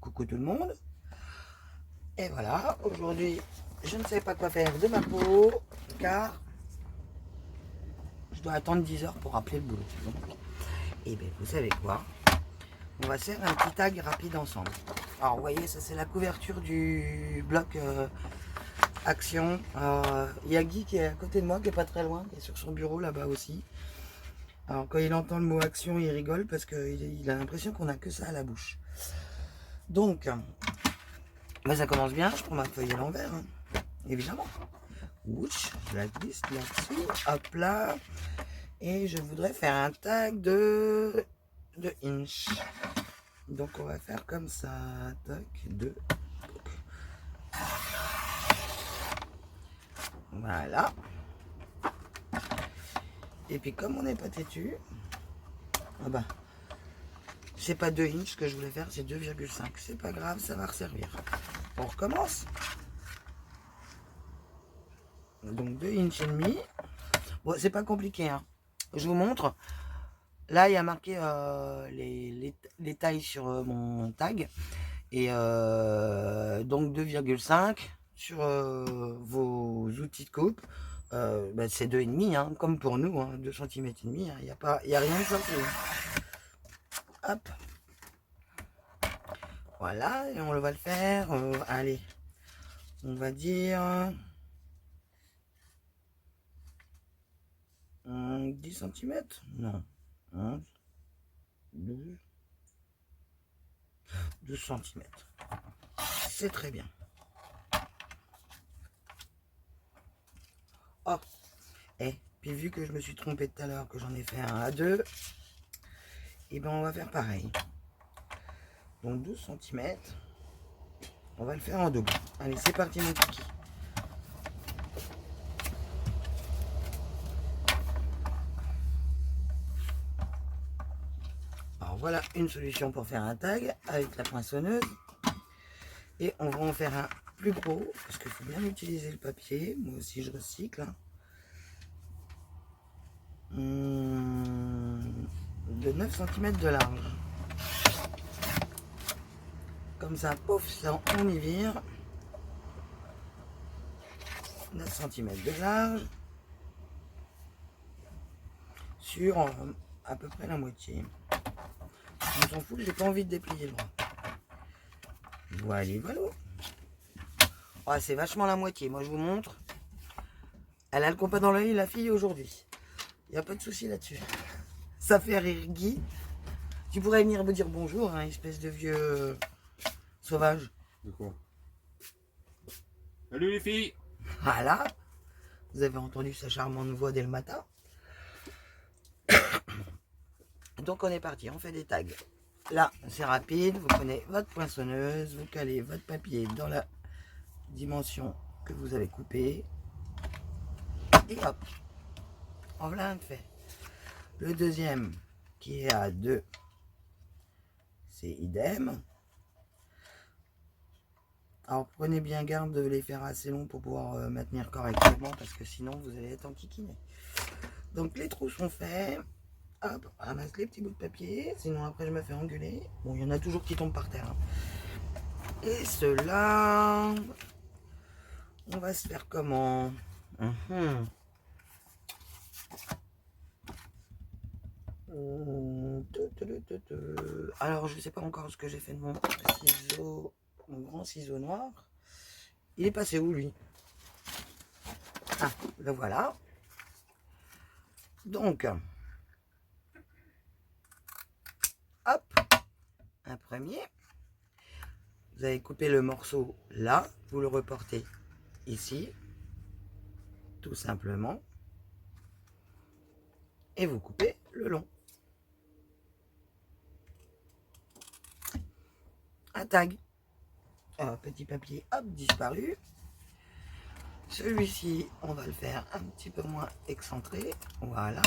coucou tout le monde. Et voilà, aujourd'hui, je ne sais pas quoi faire de ma peau, car je dois attendre 10 heures pour rappeler le boulot. Donc, et bien, vous savez quoi? On va faire un petit tag rapide ensemble. Alors, vous voyez, ça c'est la couverture du bloc Action. Il y a Guy qui est à côté de moi, qui est pas très loin, qui est sur son bureau là-bas aussi. Alors, quand il entend le mot Action, il rigole parce qu'il a l'impression qu'on n'a que ça à la bouche. Donc, bah, ça commence bien. Je prends ma feuille à l'envers, hein, évidemment. Ouch, je la glisse là-dessus. Hop là. Et je voudrais faire un tag de inch. Donc, on va faire comme ça. Tac, 2. Voilà. Et puis, comme on n'est pas têtu, ah bah, c'est pas 2 inches que je voulais faire, c'est 2,5. C'est pas grave, ça va resservir. On recommence. Donc 2 inches et demi. Bon, c'est pas compliqué, hein. Je vous montre. Là, il y a marqué les tailles sur mon tag. Et donc 2,5 sur vos outils de coupe. Bah, c'est 2,5, hein, comme pour nous, hein, 2 cm et demi. Il n'y a rien de sorti. Hop. Voilà, et on va le faire. Allez, on va dire 10 cm. Non. 11, 12 cm. C'est très bien. Oh, et puis vu que je me suis trompé tout à l'heure, que j'en ai fait un à 2, et ben on va faire pareil. Donc 12 cm, on va le faire en double. Allez, c'est parti mon kiki. Alors voilà une solution pour faire un tag avec la poinçonneuse. Et on va en faire un plus gros, parce qu'il faut bien utiliser le papier. Moi aussi je recycle. De 9 cm de large. Comme ça, pouf, ça on y vire. 9 cm de large. Sur à peu près la moitié. On s'en fout, j'ai pas envie de déplier le bras. Voilà, voilà. Oh, c'est vachement la moitié. Moi, je vous montre. Elle a le compas dans l'œil, la fille, aujourd'hui. Il n'y a pas de souci là-dessus. Ça fait rire Guy. Tu pourrais venir me dire bonjour, hein, espèce de vieux sauvage. De quoi? Salut les filles! Voilà. Vous avez entendu sa charmante voix dès le matin. Donc, on est parti. On fait des tags. Là, c'est rapide. Vous prenez votre poinçonneuse. Vous calez votre papier dans la dimension que vous avez coupée. Et hop. En voilà un de fait. Le deuxième, qui est à 2, c'est idem. Alors, prenez bien garde de les faire assez longs pour pouvoir maintenir correctement, parce que sinon, vous allez être enquiquiné. Donc, les trous sont faits. Hop, on ramasse les petits bouts de papier, sinon après je me fais engueuler. Bon, il y en a toujours qui tombent par terre, hein. Et ceux-là, on va se faire comment? Alors, je ne sais pas encore ce que j'ai fait de mon ciseau, mon grand ciseau noir. Il est passé où, lui? Ah, le voilà. Donc, hop, un premier. Vous avez coupé le morceau là, vous le reportez ici, tout simplement. Et vous coupez le long. Un tag. Petit papier, hop, disparu. Celui-ci, on va le faire un petit peu moins excentré. Voilà.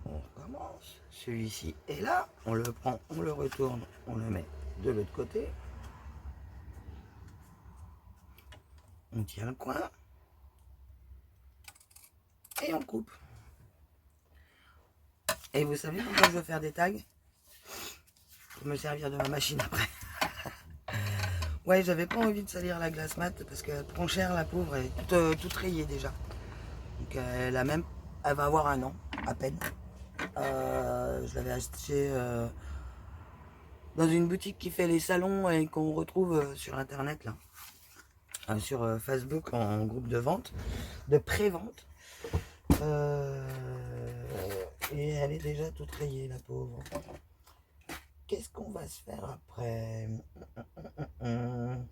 On recommence. Celui-ci est là. On le prend, on le retourne, on le met de l'autre côté. On tient le coin. Et on coupe. Et vous savez pourquoi je veux faire des tags? Pour me servir de ma machine après. Ouais, j'avais pas envie de salir la glace mat parce qu'elle prend cher, la pauvre, elle est toute rayée déjà. Donc elle va avoir 1 an à peine. Je l'avais acheté dans une boutique qui fait les salons et qu'on retrouve sur internet là, sur Facebook en groupe de vente, de pré-vente. Et elle est déjà toute rayée, la pauvre. Qu'est-ce qu'on va se faire après? On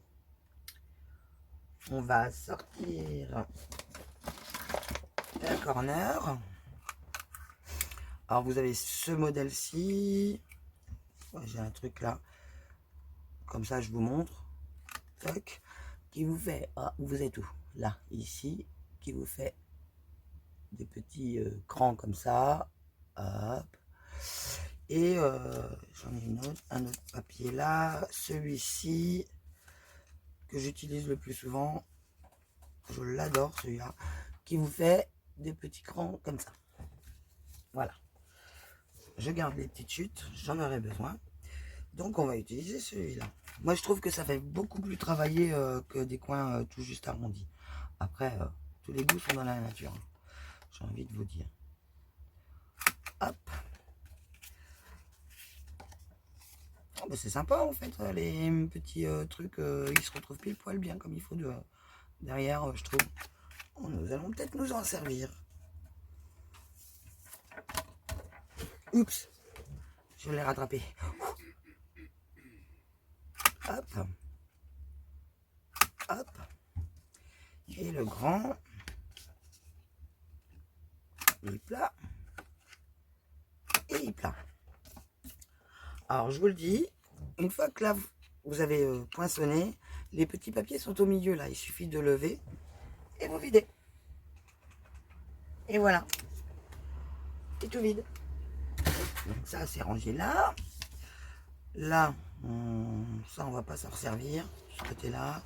va sortir la corner. Alors vous avez ce modèle-ci. Ouais, j'ai un truc là. Comme ça, je vous montre. Toc. Qui vous fait... Ah, vous êtes où? Là, ici. Qui vous fait des petits crans comme ça. Hop. Et j'en ai un autre papier là. Celui-ci, que j'utilise le plus souvent. Je l'adore celui-là. Qui vous fait des petits crans comme ça. Voilà. Je garde les petites chutes. J'en aurai besoin. Donc on va utiliser celui-là. Moi je trouve que ça fait beaucoup plus travaillé que des coins tout juste arrondis. Après, tous les goûts sont dans la nature. J'ai envie de vous dire. Hop. Oh, bah c'est sympa en fait, les petits trucs, ils se retrouvent pile poil bien comme il faut derrière, je trouve. Oh, nous allons peut-être nous en servir. Oups, je l'ai rattrapé. Hop. Hop. Et le grand. Il est plat. Et il est plat. Alors je vous le dis, une fois que là vous avez poinçonné, les petits papiers sont au milieu là. Il suffit de lever et vous videz. Et voilà. C'est tout vide. Donc ça c'est rangé là. Là, ça on va pas s'en resservir. Ce côté-là.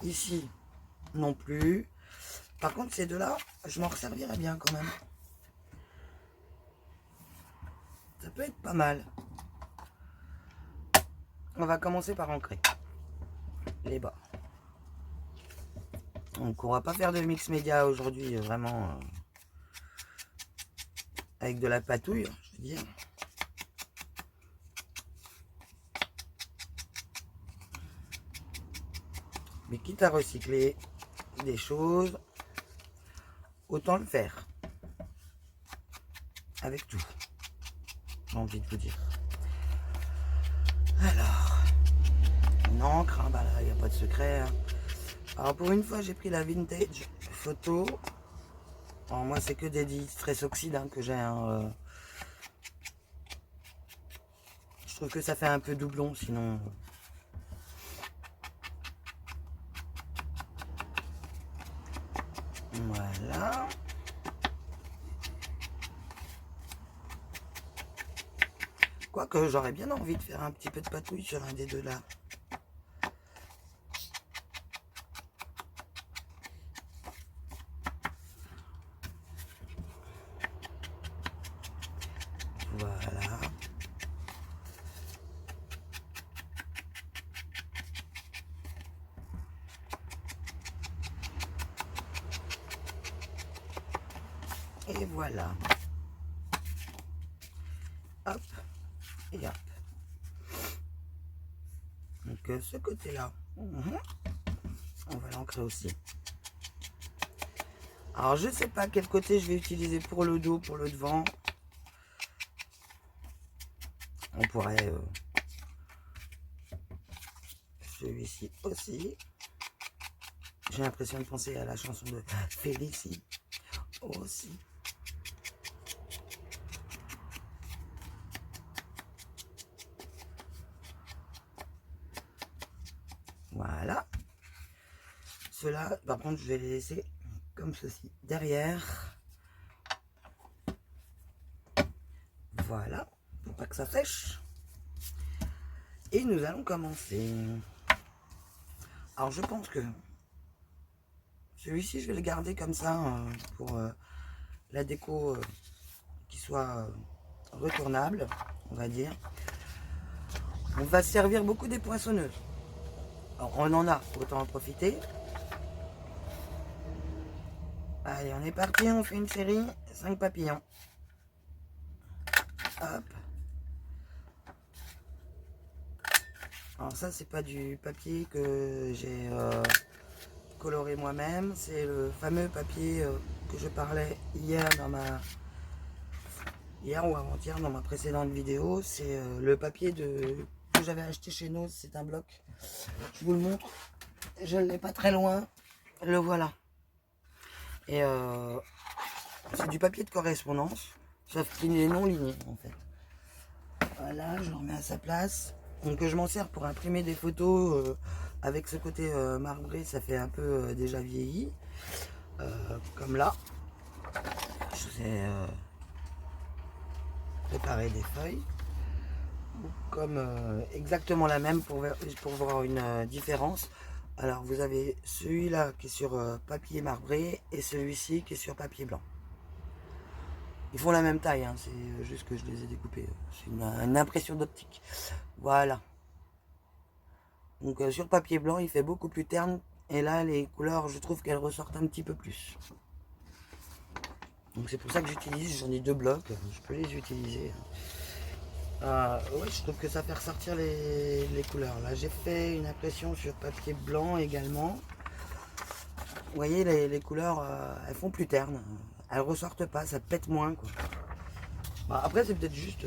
Ici, non plus. Par contre, ces deux-là, je m'en resservirais bien quand même. Ça peut être pas mal. On va commencer par ancrer les bas. Donc on va pas faire de mix média aujourd'hui, vraiment avec de la patouille, je veux dire. Mais quitte à recycler des choses, autant le faire. Avec tout. J'ai envie de vous dire. Alors, une encre, hein, bah là, il n'y a pas de secret. Hein. Alors pour une fois, j'ai pris la vintage photo. Alors moi, c'est que des Distress Oxide hein, que j'ai. Hein, je trouve que ça fait un peu doublon, sinon. Voilà. Quoique j'aurais bien envie de faire un petit peu de patouille sur un des deux là. Voilà. Et voilà. Hop. Et hop. Donc ce côté-là, on va l'ancrer aussi. Alors je sais pas quel côté je vais utiliser pour le dos, pour le devant. On pourrait celui-ci aussi. J'ai l'impression de penser à la chanson de Félicie aussi. Voilà. Ceux-là, par contre, je vais les laisser comme ceci. Derrière. Voilà. Pour pas que ça sèche. Et nous allons commencer. Alors, je pense que celui-ci, je vais le garder comme ça pour la déco qui soit retournable, on va dire. On va se servir beaucoup des poinçonneuses. Alors, on en a, autant en profiter. Allez, on est parti, on fait une série, 5 papillons. Hop. Alors ça, c'est pas du papier que j'ai coloré moi-même, c'est le fameux papier que je parlais hier ou avant-hier dans ma précédente vidéo. C'est le papier que j'avais acheté chez nous, c'est un bloc. Je vous le montre, je ne l'ai pas très loin, le voilà. Et c'est du papier de correspondance, sauf qu'il est non ligné en fait. Voilà, je le remets à sa place. Donc je m'en sers pour imprimer des photos avec ce côté marbré, ça fait un peu déjà vieilli. Comme là, je vous ai préparé des feuilles. Comme exactement la même pour voir une différence. Alors vous avez celui-là qui est sur papier marbré et celui-ci qui est sur papier blanc. Ils font la même taille, hein, c'est juste que je les ai découpés. C'est une impression d'optique. Voilà. Donc sur papier blanc, il fait beaucoup plus terne. Et là, les couleurs, je trouve qu'elles ressortent un petit peu plus. Donc c'est pour ça que j'utilise, j'en ai 2 blocs, je peux les utiliser. Ouais, je trouve que ça fait ressortir les couleurs. Là, j'ai fait une impression sur papier blanc également. Vous voyez, les couleurs, elles font plus terne. Elles ressortent pas, ça pète moins, quoi. Bah, après, c'est peut-être juste,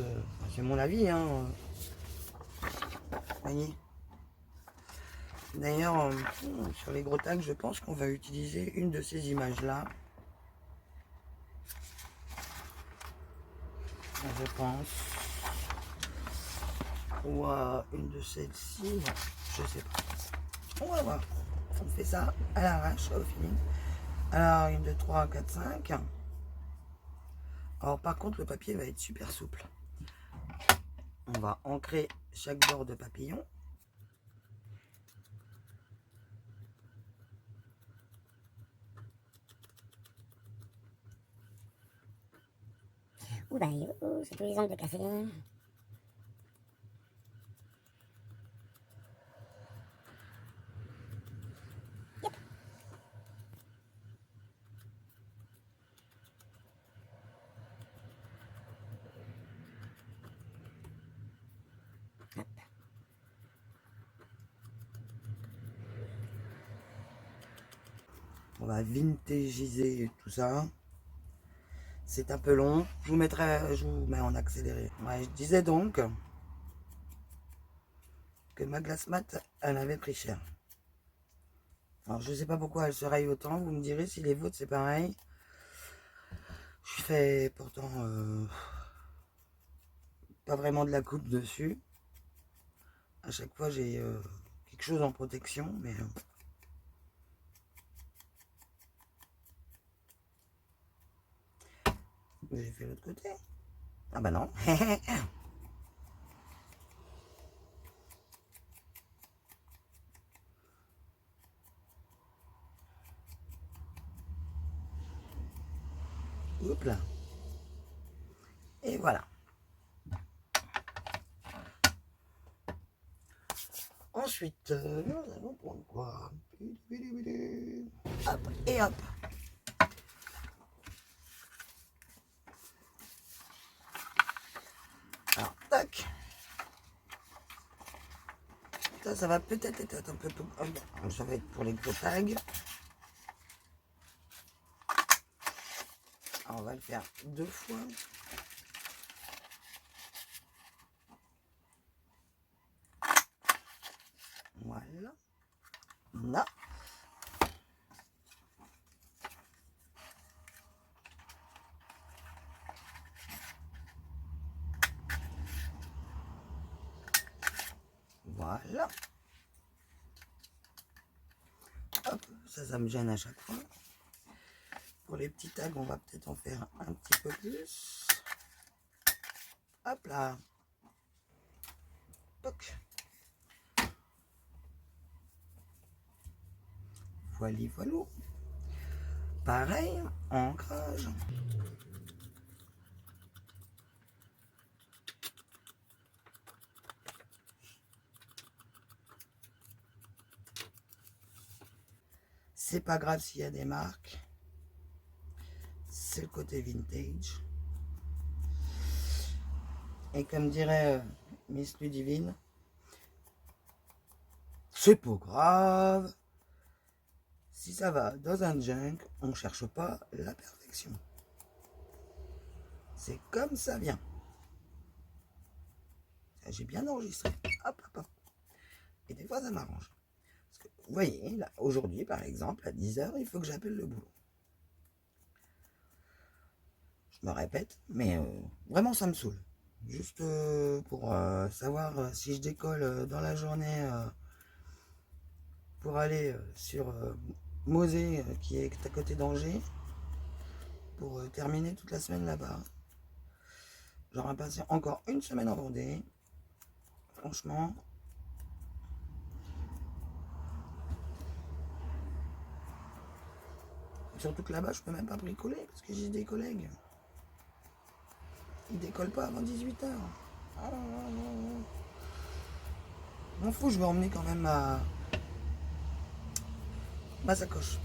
c'est mon avis, hein. Vous voyez. D'ailleurs, sur les gros tags, je pense qu'on va utiliser une de ces images-là. Je pense. Ou une de celles-ci, non, je sais pas. On va voir. On fait ça à l'arrache, au feeling. Alors, une, 2, 3, 4, 5. Alors, par contre, le papier va être super souple. On va ancrer chaque bord de papillon. Ouh bah, c'est tous les angles de casser. On va vintagiser tout ça. C'est un peu long. Je vous mets en accéléré. Ouais, je disais donc que ma glace mat, elle avait pris cher. Alors, je sais pas pourquoi elle se raille autant. Vous me direz si les vôtres, c'est pareil. Je fais pourtant pas vraiment de la coupe dessus. À chaque fois, j'ai quelque chose en protection, mais j'ai fait l'autre côté. Ah bah non. Hop là. Et voilà. Ensuite, nous allons prendre quoi? Hop, et hop. Alors, tac. Ça va peut-être être un peu... Ça va être pour les gros tags. Alors, on va le faire 2 fois. Voilà. Là. Voilà. Hop, ça me gêne à chaque fois. Pour les petits tags, on va peut-être en faire un petit peu plus. Hop là. Toc. Voilà, voilà. Pareil, ancrage. C'est pas grave s'il y a des marques. C'est le côté vintage. Et comme dirait Miss Ludivine, c'est pas grave. Si ça va dans un junk, on ne cherche pas la perfection. C'est comme ça vient. J'ai bien enregistré. Hop, hop, hop. Et des fois, ça m'arrange. Parce que, vous voyez, là, aujourd'hui, par exemple, à 10h, il faut que j'appelle le boulot. Je me répète, mais vraiment, ça me saoule. Juste pour savoir si je décolle dans la journée pour aller sur Mosée, qui est à côté d'Angers, pour terminer toute la semaine là-bas. J'aurai passé encore une semaine en Vendée. Franchement. Surtout que là-bas, je peux même pas bricoler parce que j'ai des collègues. Ils décollent pas avant 18h. M'en fous, je vais emmener quand même ma sacoche.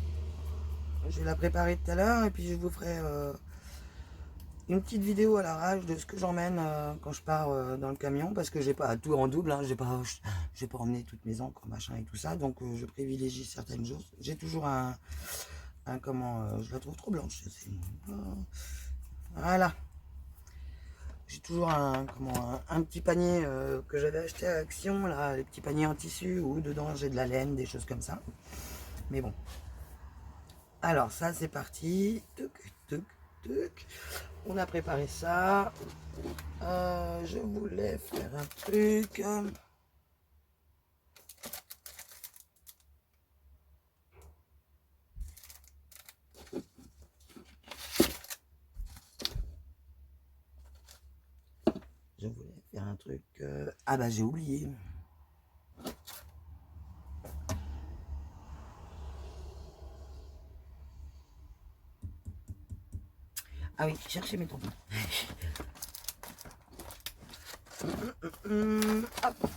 Je vais la préparer tout à l'heure et puis je vous ferai une petite vidéo à l'arrache de ce que j'emmène quand je pars dans le camion, parce que j'ai pas tout en double, hein, j'ai pas emmené toutes mes encres, machin et tout ça, donc je privilégie certaines choses. J'ai toujours je la trouve trop blanche. Voilà. J'ai toujours un petit panier que j'avais acheté à Action, là, les petits paniers en tissu où dedans j'ai de la laine, des choses comme ça. Mais bon. Alors ça c'est parti. Tuc, tuc, tuc. On a préparé ça. Je voulais faire un truc. Ah bah j'ai oublié. Ah oui, cherchez mes tampons. Hop.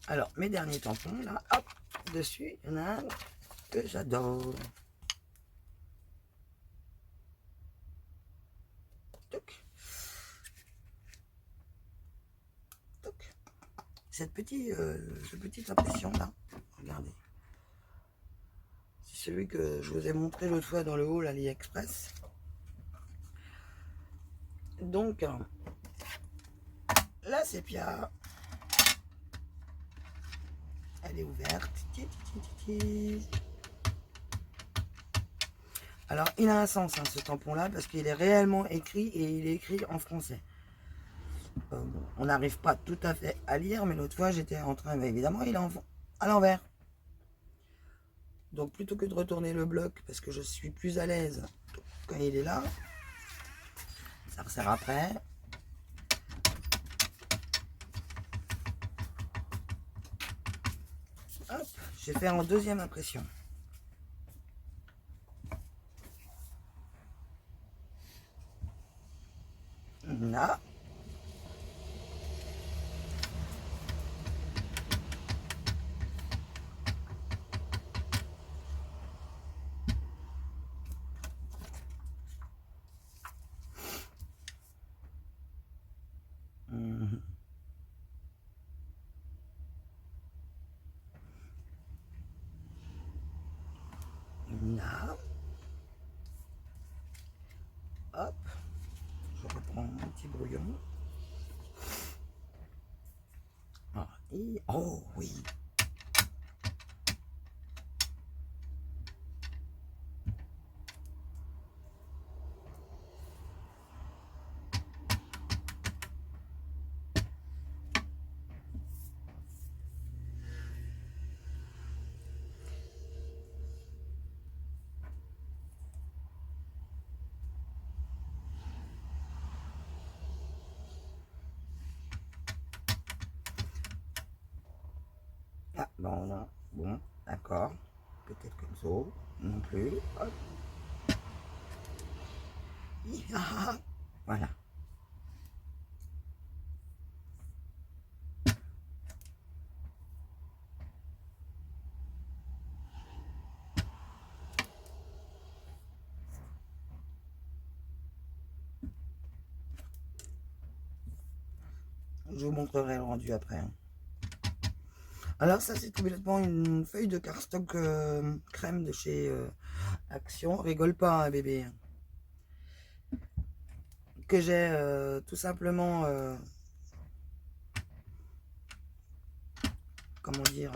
Alors, mes derniers tampons, là, hop, dessus, il y en a un que j'adore. Toc. Toc. Cette petite impression là, regardez. C'est celui que je vous ai montré l'autre fois dans le hall AliExpress. Donc, la sépia, elle est ouverte. Alors, il a un sens, hein, ce tampon-là, parce qu'il est réellement écrit et il est écrit en français. On n'arrive pas tout à fait à lire, mais l'autre fois, j'étais en train, mais évidemment, il est à l'envers. Donc, plutôt que de retourner le bloc, parce que je suis plus à l'aise quand il est là, ça resserre après. Hop, je vais faire en deuxième impression. Là. Là. Hop. Je reprends mon petit brouillon. Ah, et... Oh oui. Ah, bon, là, bon, d'accord. Peut-être comme ça, non plus. Hop. Voilà. Je vous montrerai le rendu après. Hein. Alors ça, c'est tout bêtement une feuille de cardstock crème de chez Action. Rigole pas, hein, bébé. Que j'ai tout simplement... comment dire...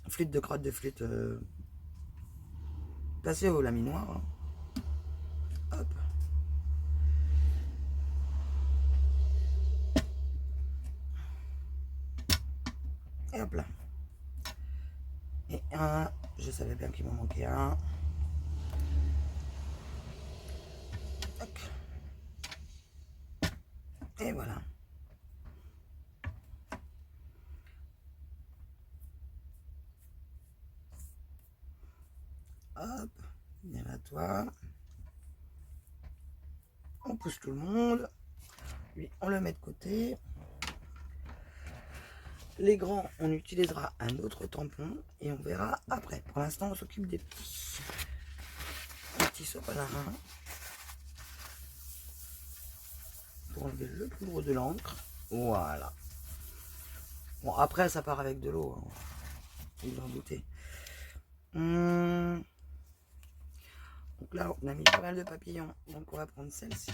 flûte de crotte de flûte placée au laminoir. Hein. Hop. Et hop là. Et un, je savais bien qu'il m'en manquait un. Tac. Et voilà. Hop, viens à toi. On pousse tout le monde. Lui, on le met de côté. Les grands, on utilisera un autre tampon et on verra après. Pour l'instant, on s'occupe des petits sopalins pour enlever le poudre de l'encre. Voilà. Bon, après, ça part avec de l'eau. Hein. Vous en doutez. Donc là, on a mis pas mal de papillons. Donc, on va prendre celle-ci.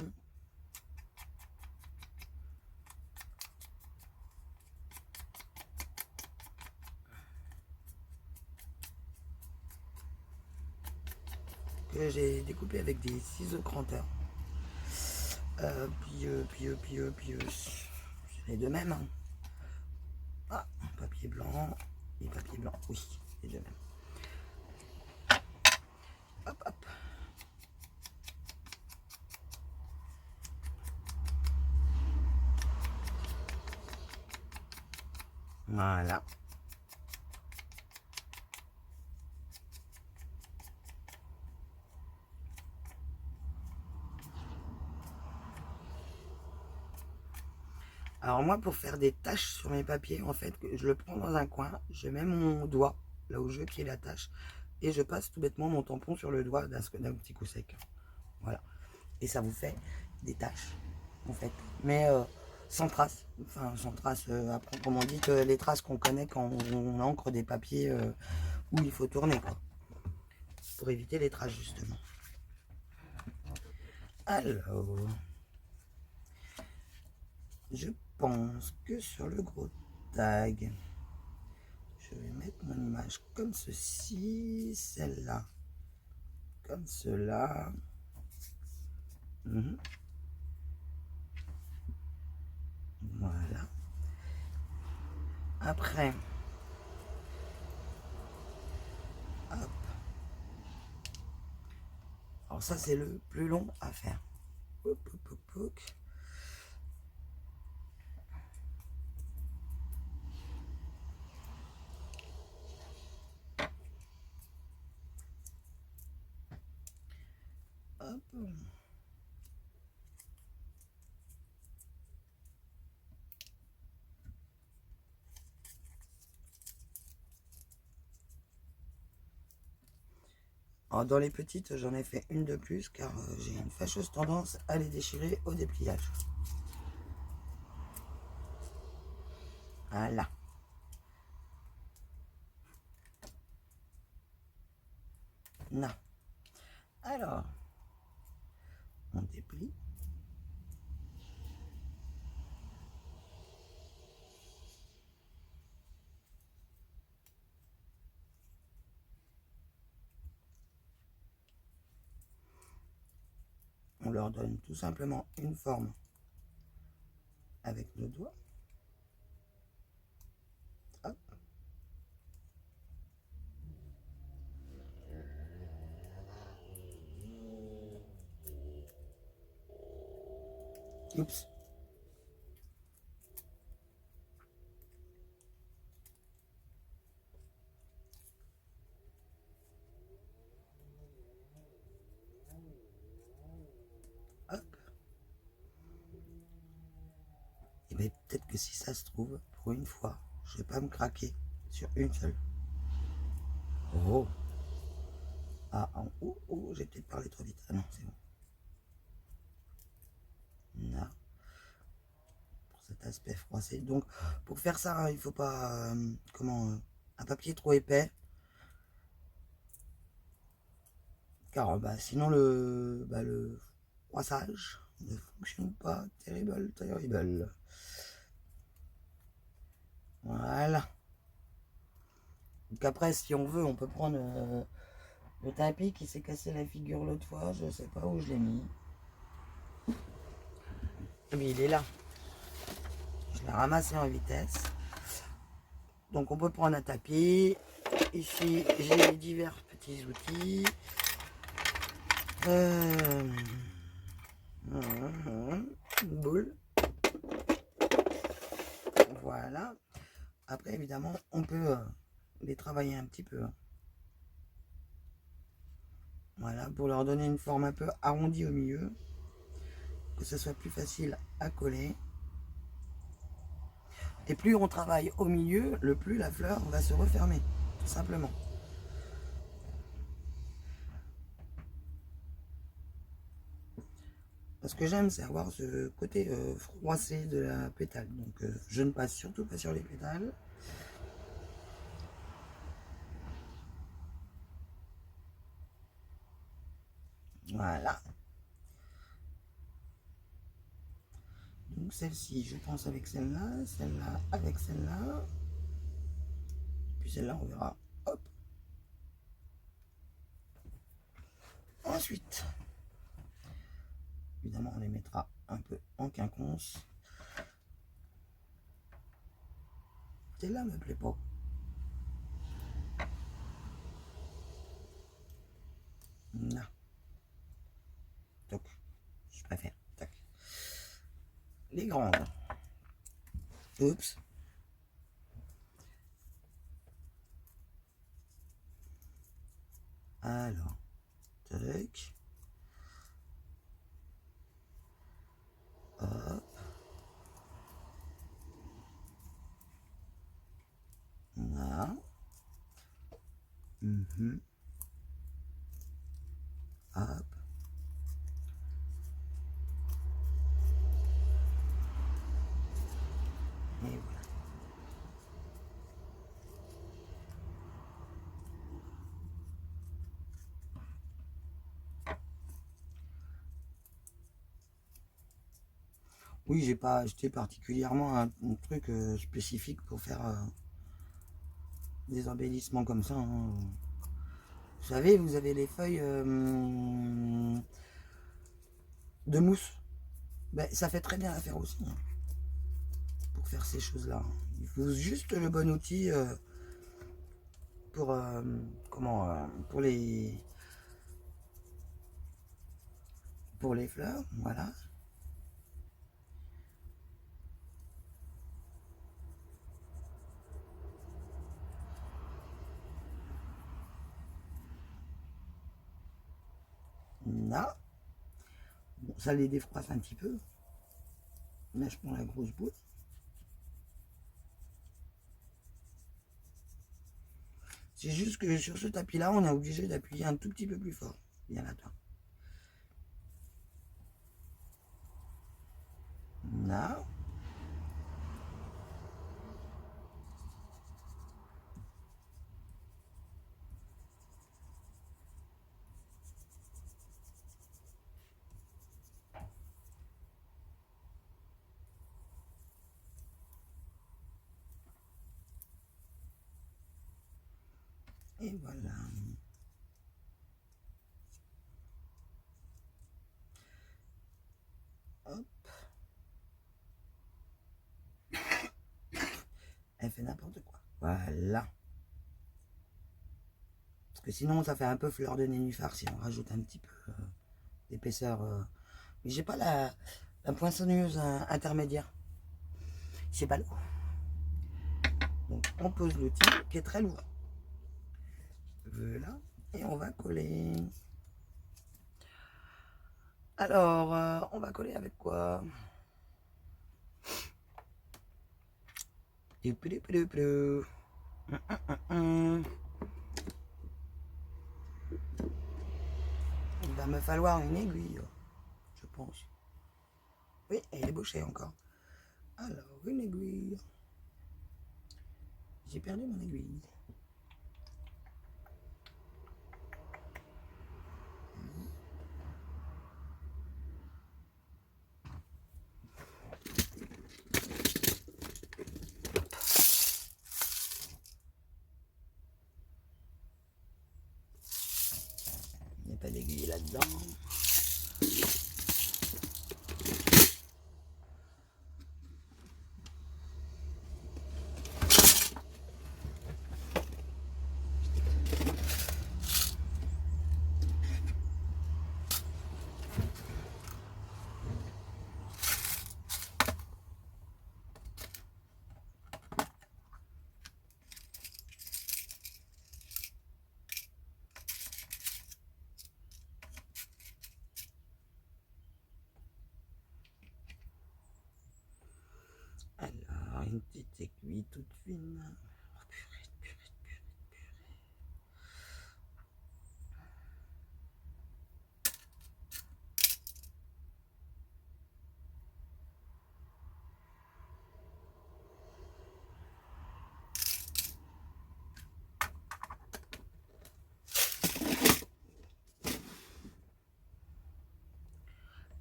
Que j'ai découpé avec des ciseaux cranteurs. Puis c'est les deux mêmes. Hein. Ah, papier blanc et papier blanc. Oui, les deux mêmes. Hop, hop. Voilà. Alors moi, pour faire des taches sur mes papiers, en fait, je le prends dans un coin, je mets mon doigt là où je veux qu'il y ait la tache, et je passe tout bêtement mon tampon sur le doigt d'un petit coup sec. Voilà. Et ça vous fait des taches, en fait. Mais sans traces. Enfin, sans traces, à proprement dit, les traces qu'on connaît quand on encre des papiers où il faut tourner, quoi. Pour éviter les traces, justement. Alors... je pense que sur le gros tag, je vais mettre mon image comme ceci, celle-là, comme cela. Voilà. Après, hop. Alors ça, c'est le plus long à faire. Hop, hop, hop, hop. Hop. Alors, dans les petites, j'en ai fait une de plus car j'ai une fâcheuse tendance à les déchirer au dépliage. Voilà. Non. Alors, on déplie. On leur donne tout simplement une forme avec nos doigts. Hop. Oups. Hop. Et bien peut-être que si ça se trouve, pour une fois, je vais pas me craquer sur une seule. Oh. Ah, oh, oh, j'ai peut-être parlé trop vite. Ah non, c'est bon. aspect froissé. Donc pour faire ça, hein, il faut pas un papier trop épais, car sinon le froissage ne fonctionne pas. Terrible, terrible. Voilà. Donc après, si on veut, on peut prendre le tapis qui s'est cassé la figure l'autre fois. Je sais pas où je l'ai mis. Mais il est là. Je l'ai ramassé en vitesse. Donc on peut prendre un tapis. Ici, j'ai divers petits outils. Une boule. Voilà. Après, évidemment, on peut les travailler un petit peu. Voilà, pour leur donner une forme un peu arrondie au milieu. Que ce soit plus facile à coller. Et plus on travaille au milieu, le plus la fleur va se refermer, tout simplement. Ce que j'aime, c'est avoir ce côté froissé de la pétale. Donc je ne passe surtout pas sur les pétales. Voilà. Donc celle-ci, je pense avec celle-là, celle-là avec celle-là. Puis celle-là, on verra. Hop. Ensuite, évidemment, on les mettra un peu en quinconce. Celle-là me plaît pas. Non. Donc, je préfère. Tac. Les grandes. Oups. Alors, tac. Hop. Là. Hop. Et voilà. Oui, j'ai pas acheté particulièrement un truc spécifique pour faire des embellissements comme ça, hein. Vous savez, vous avez les feuilles de mousse. Ben, ça fait très bien à faire aussi, hein, pour faire ces choses-là. Il faut juste le bon outil pour pour les fleurs, voilà. Là, bon, ça les défroisse un petit peu. Là, je prends la grosse boule. C'est juste que sur ce tapis-là, on est obligé d'appuyer un tout petit peu plus fort. Bien là-dedans. Là. Et voilà. Hop. Elle fait n'importe quoi. Voilà. Parce que sinon, ça fait un peu fleur de nénuphar si on rajoute un petit peu d'épaisseur. Mais j'ai pas la poinçonneuse intermédiaire. C'est pas lourd. Donc, on pose l'outil qui est très lourd. Voilà. Et on va coller. Alors, on va coller avec quoi? Il va me falloir une aiguille, je pense. Oui, elle est bouchée encore. Alors, une aiguille. J'ai perdu mon aiguille. Il n'y a pas d'aiguille là-dedans. Alors, une petite aiguille toute fine. Oh, purée, purée, purée, purée.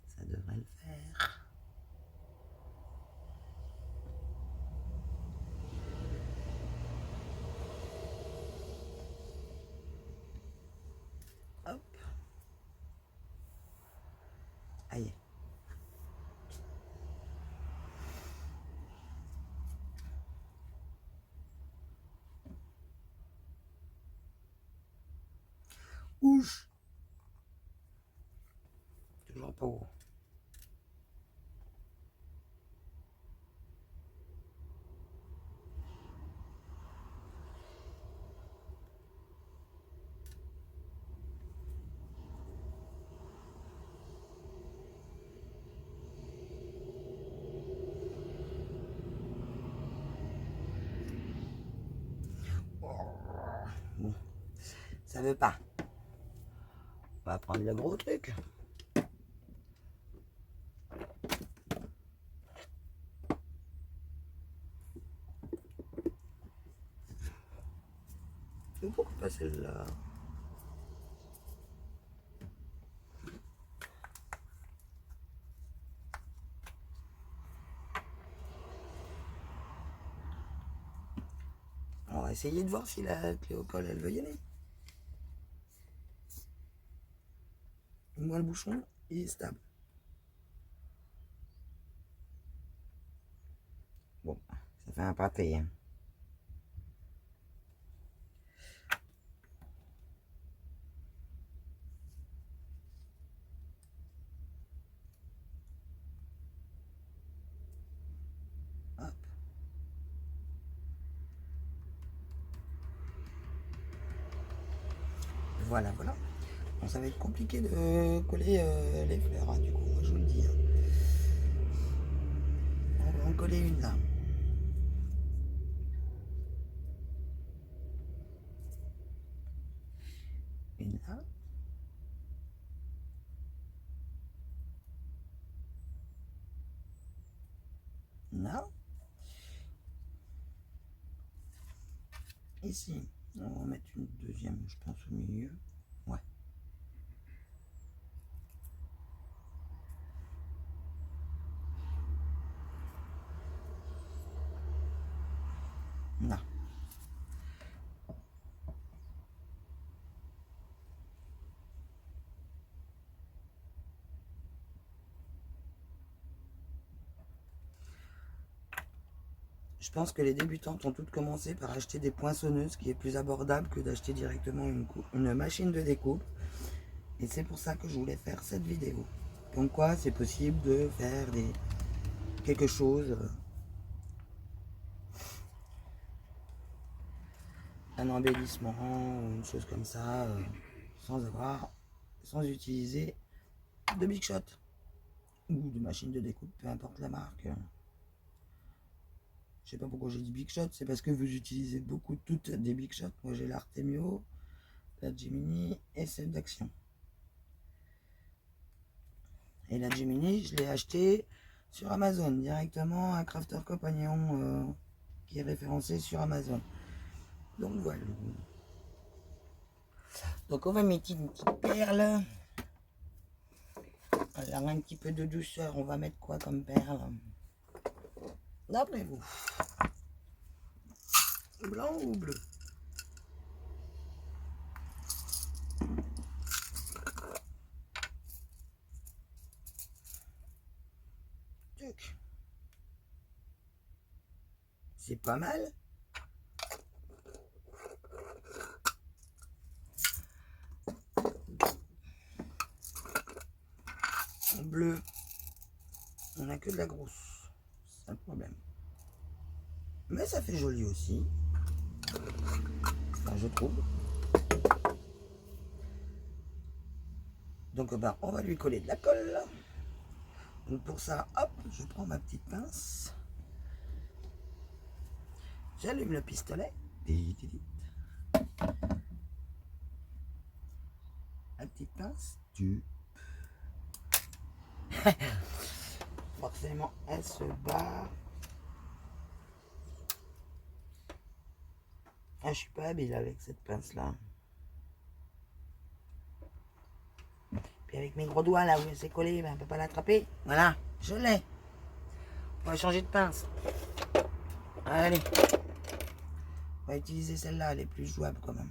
Ça devrait le faire. Hop. Aïe. Ouch. Toujours pas haut. Bon, ça veut pas. On va prendre le gros truc. Mais pourquoi pas celle-là? On va essayer de voir si la clé au col elle veut y aller. Moi le bouchon il est stable. Bon, ça fait un pâté. Hein. Hop. Voilà, voilà. Bon, ça va être compliqué de coller les fleurs, hein, du coup, moi je vous le dis. Hein. On va en coller une là. Une là. Là. Ici. On va en mettre une deuxième, je pense, au milieu. Ouais. Là. Je pense que les débutantes ont toutes commencé par acheter des poinçonneuses, qui est plus abordable que d'acheter directement une machine de découpe. Et c'est pour ça que je voulais faire cette vidéo. Comme quoi, c'est possible de faire quelque chose, un embellissement ou une chose comme ça, sans utiliser de Big Shot ou de machine de découpe, peu importe la marque. Je sais pas pourquoi j'ai dit Big Shot, c'est parce que vous utilisez beaucoup toutes des Big Shot. Moi j'ai l'Artemio, la Gemini et celle d'Action. Et la Gemini, je l'ai acheté sur Amazon, directement un crafter compagnon qui est référencé sur Amazon. Donc voilà. Donc on va mettre une petite perle. Alors un petit peu de douceur, on va mettre quoi comme perle? D'après vous, blanc ou bleu? C'est pas mal. En bleu, on a que de la grosse. C'est un problème. Mais ça fait joli aussi. Enfin, je trouve. Donc ben, on va lui coller de la colle. Donc pour ça, hop, je prends ma petite pince. J'allume le pistolet. La petite pince. Forcément, elle se barre. Ah, je suis pas habile avec cette pince-là. Puis avec mes gros doigts, là où elle s'est collée, ben, on peut pas l'attraper. Voilà, je l'ai. On va changer de pince. Allez. On va utiliser celle-là, elle est plus jouable quand même.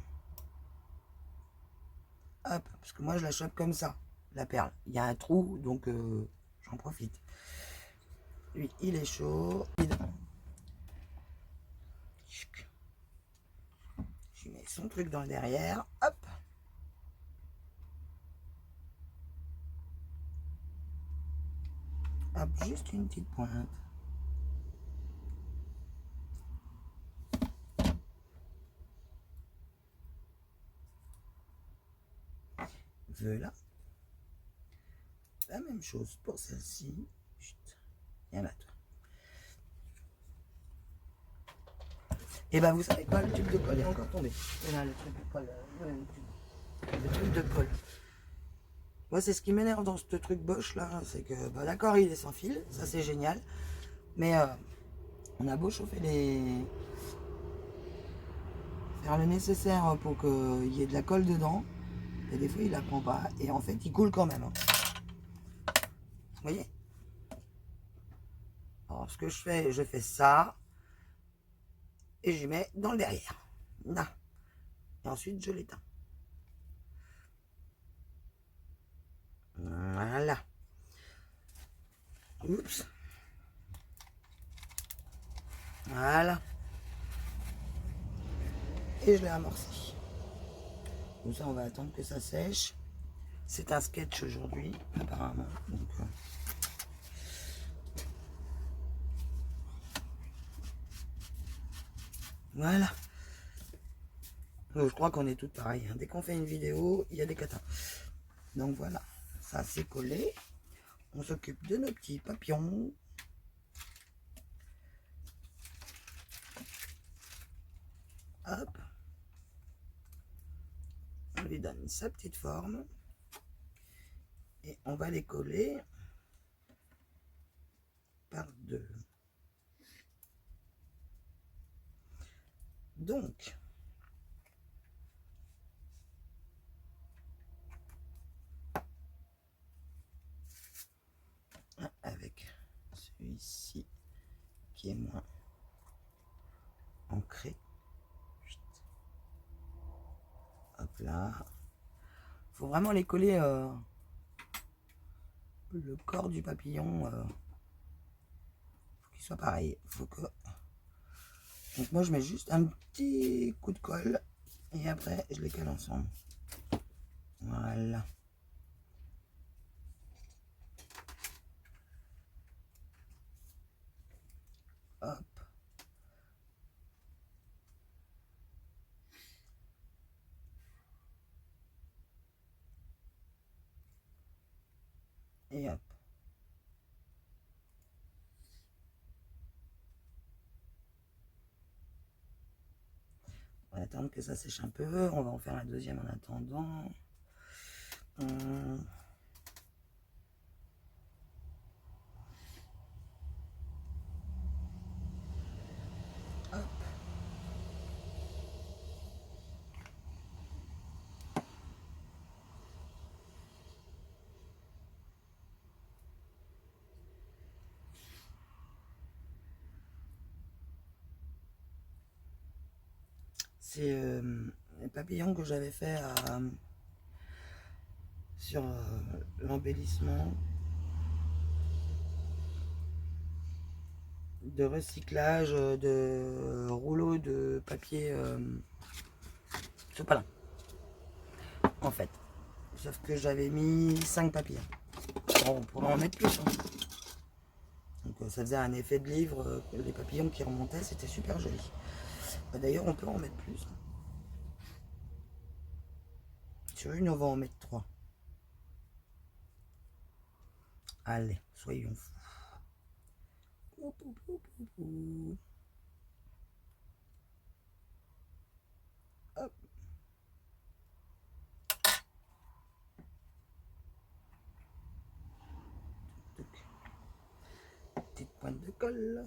Hop, parce que moi je la chope comme ça, la perle. Il y a un trou, donc j'en profite. Lui, il est chaud. Je mets son truc dans le derrière. Hop. Hop, juste une petite pointe. Voilà. La même chose pour celle-ci. Il y en a deux. Et ben vous savez quoi, le tube de colle est encore tombé. Voilà, le truc de colle. Le truc de colle. Moi, c'est ce qui m'énerve dans ce truc Bosch là, c'est que, bah, d'accord, il est sans fil, ça c'est génial, mais on a beau chauffer faire le nécessaire pour qu'il y ait de la colle dedans, et des fois il la prend pas, et en fait il coule quand même. Hein. Vous voyez? Alors ce que je fais ça, et je mets dans le derrière. Là. Et ensuite je l'éteins. Voilà. Oups. Voilà. Et je l'ai amorci. Comme ça, on va attendre que ça sèche. C'est un sketch aujourd'hui, apparemment. Donc, voilà. Donc, je crois qu'on est toutes pareilles. Hein. Dès qu'on fait une vidéo, il y a des catas. Donc voilà, ça c'est collé. On s'occupe de nos petits papillons. Hop. On lui donne sa petite forme. Et on va les coller par deux. Donc, avec celui-ci qui est moins ancré. Hop là. Faut vraiment les coller le corps du papillon. Faut qu'il soit pareil. Faut que. Donc moi je mets juste un petit coup de colle et après je les colle ensemble. Voilà. Hop. Et hop. On va attendre que ça sèche un peu. On va en faire la deuxième en attendant. C'est les papillons que j'avais fait sur l'embellissement de recyclage de rouleaux de papier sopalin en fait. Sauf que j'avais mis 5 papillons. Bon, on pourrait en mettre plus. Hein. Donc ça faisait un effet de livre, les papillons qui remontaient, c'était super joli. D'ailleurs, on peut en mettre plus. Sur une, on va en mettre 3. Allez, soyons fous. Hop. Petite pointe de colle.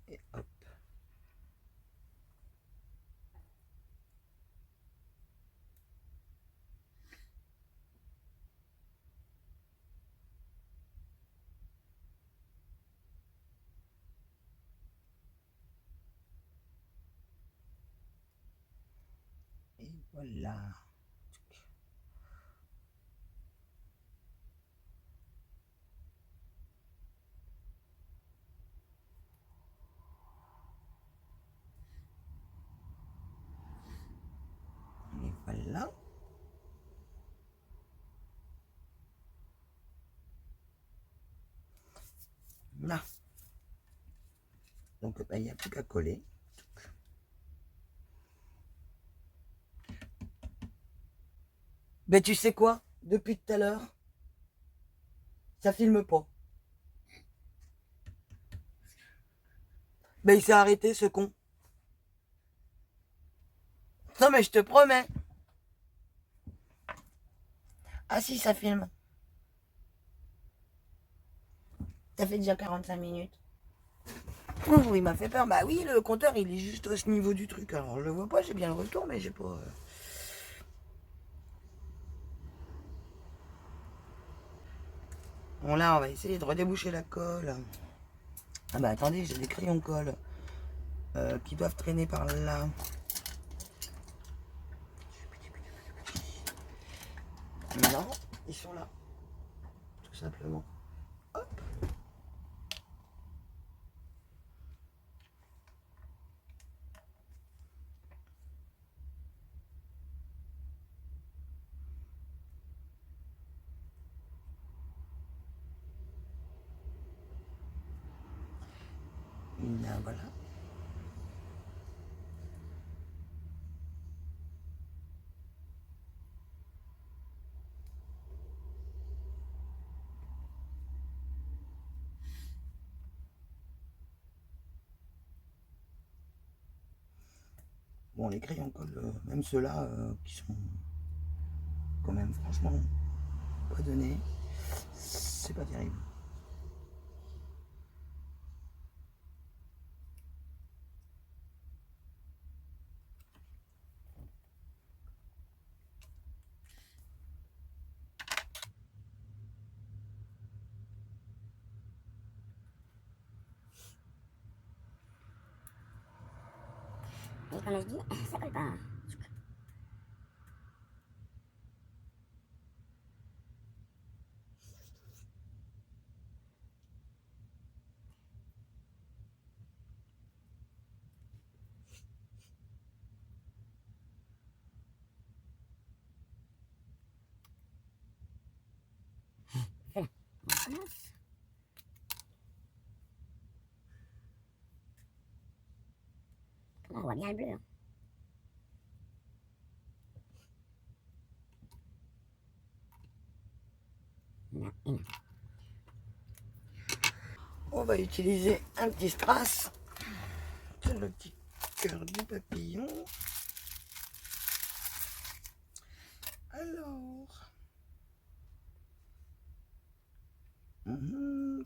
Et hop. Et voilà. Et voilà. Là. Donc il n'y a plus qu'à coller. Ben tu sais quoi? Depuis tout à l'heure, ça filme pas. Ben il s'est arrêté ce con. Non mais je te promets. Ah si, ça filme. Ça fait déjà 45 minutes. Oh, il m'a fait peur. Bah oui, le compteur, il est juste à ce niveau du truc. Alors, je le vois pas, j'ai bien le retour, mais j'ai pas... Bon, là, on va essayer de redéboucher la colle. Ah bah attendez, j'ai des crayons colle qui doivent traîner par là. Non, ils sont là. Tout simplement. Hop. Là, voilà. Bon, les crayons colle, même ceux-là, qui sont quand même franchement pas donnés, c'est pas terrible. Et comme je dis, ça colle pas. Voilà. On commence. On voit bien le bleu. Hein. Là, et là. On va utiliser un petit strass sur le petit cœur du papillon. Alors,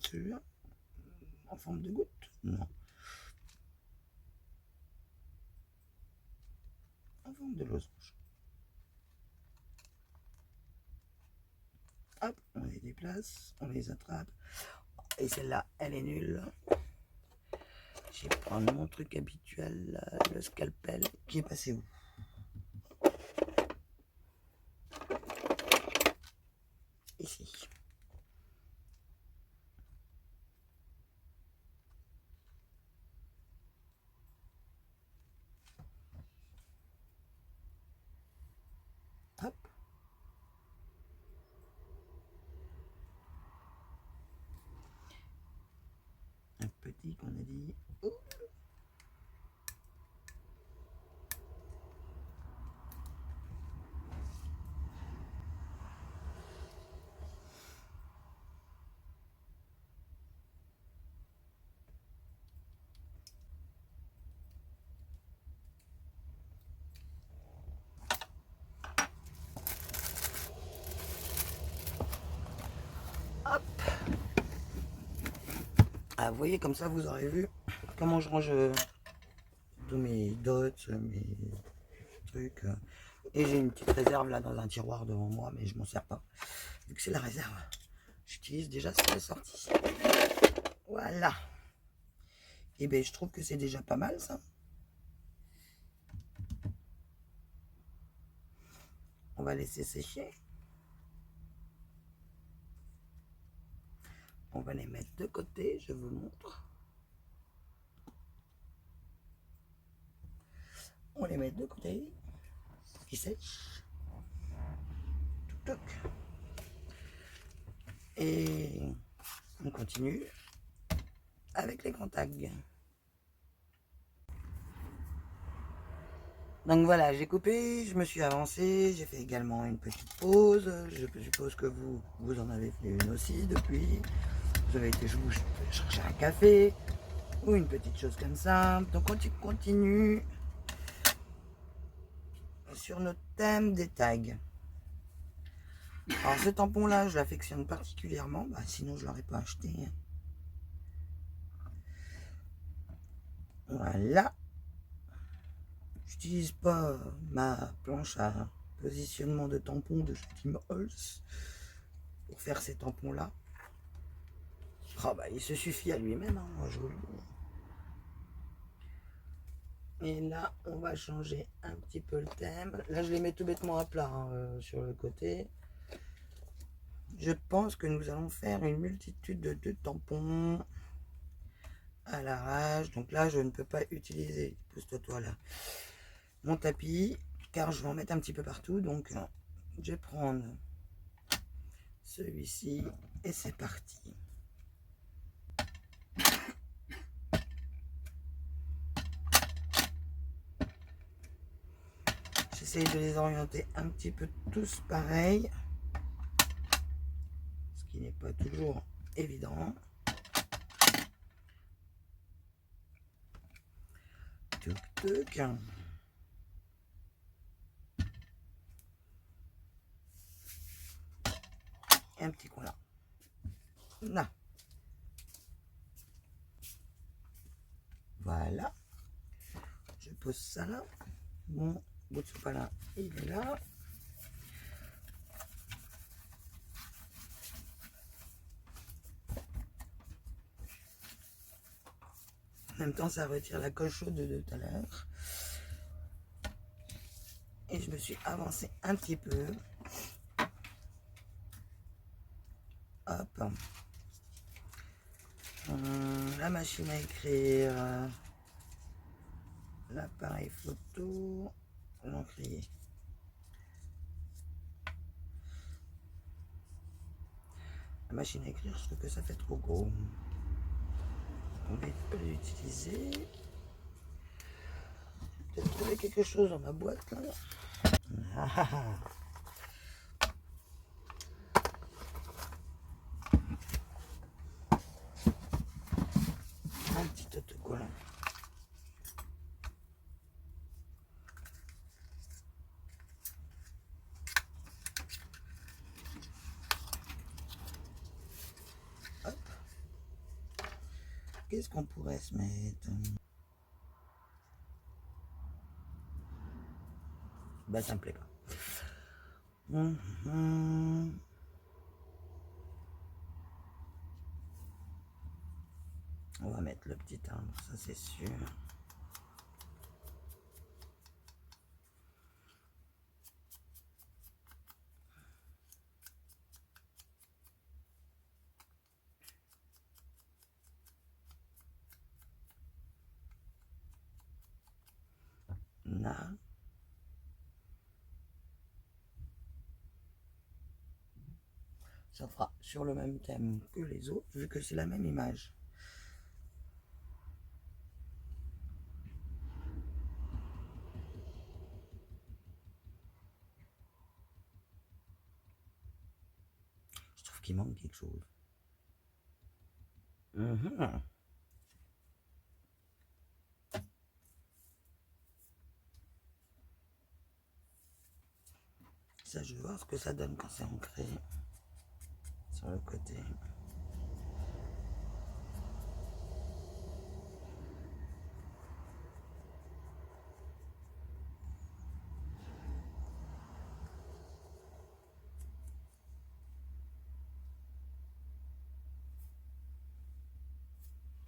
celui-là, en forme de goutte? Non. En forme de losange. Hop, on les déplace, on les attrape. Et celle-là, elle est nulle. Je vais prendre mon truc habituel, le scalpel, qui est passé où? Ici. Hop. Un petit qu'on a dit. Ouh. Hop. Ah, vous voyez, comme ça, vous aurez vu comment je range tous mes dots, mes trucs. Et j'ai une petite réserve là dans un tiroir devant moi, mais je m'en sers pas. Vu que c'est la réserve, j'utilise déjà ce qui est sorti. Voilà. Et bien, je trouve que c'est déjà pas mal ça. On va laisser sécher. On va les mettre de côté, je vous montre. On les met de côté. Qui sèche. Toc, toc. Et on continue avec les grands tags. Donc voilà, j'ai coupé, je me suis avancé, j'ai fait également une petite pause. Je suppose que vous en avez fait une aussi depuis. Vous avez été chercher un café ou une petite chose comme ça. Donc on continue sur notre thème des tags. Alors ce tampon là, je l'affectionne particulièrement, sinon je l'aurais pas acheté. Voilà. J'utilise pas ma planche à positionnement de tampon de chez Tim Holtz pour faire ces tampons là. Oh il se suffit à lui-même, hein, moi je vous le dis. Et là, on va changer un petit peu le thème. Là, je les mets tout bêtement à plat sur le côté. Je pense que nous allons faire une multitude de tampons à l'arrache. Donc là, je ne peux pas utiliser, pousse-toi là, mon tapis, car je vais en mettre un petit peu partout. Donc, je vais prendre celui-ci et c'est parti. J'essaye de les orienter un petit peu tous pareil, ce qui n'est pas toujours évident. Tuc, tuc. Et un petit coin là. Là. Voilà. Je pose ça là. Mon bout de sopalin, il est là. En même temps, ça retire la colle chaude de tout à l'heure. Et je me suis avancé un petit peu. Hop. La machine à écrire. L'appareil photo. L'encrier. La machine à écrire, je trouve que ça fait trop gros. On va l'utiliser. Peut-être trouver quelque chose dans ma boîte là. Un petit autocollant. Hop. Qu'est-ce qu'on pourrait se mettre? Ça me plaît pas. On va mettre le petit timbre, ça c'est sûr. Là. Ça fera sur le même thème que les autres, vu que c'est la même image. Je trouve qu'il manque quelque chose. Ça, je vais voir ce que ça donne quand c'est ancré sur le côté.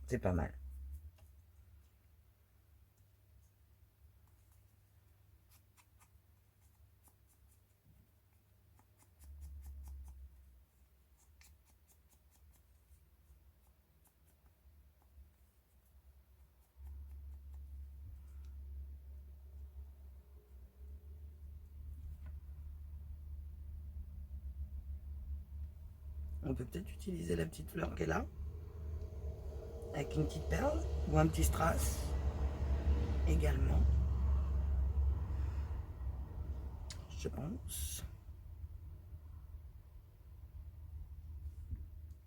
C'est pas mal. On peut peut-être utiliser la petite fleur qu'elle a, avec une petite perle ou un petit strass également. Je pense.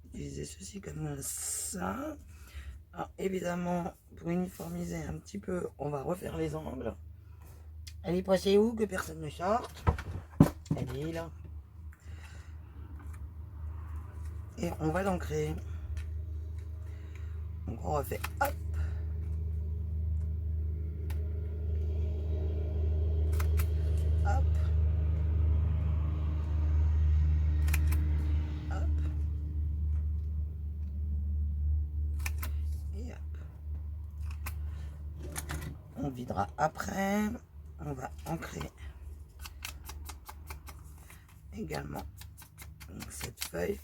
Utiliser ceci comme ça. Alors évidemment, pour uniformiser un petit peu, on va refaire les angles. Elle est passée où que personne ne sorte? Elle est là. Et on va l'ancrer. Donc on refait hop. Hop. Hop. Et hop. On videra après. On va ancrer également cette feuille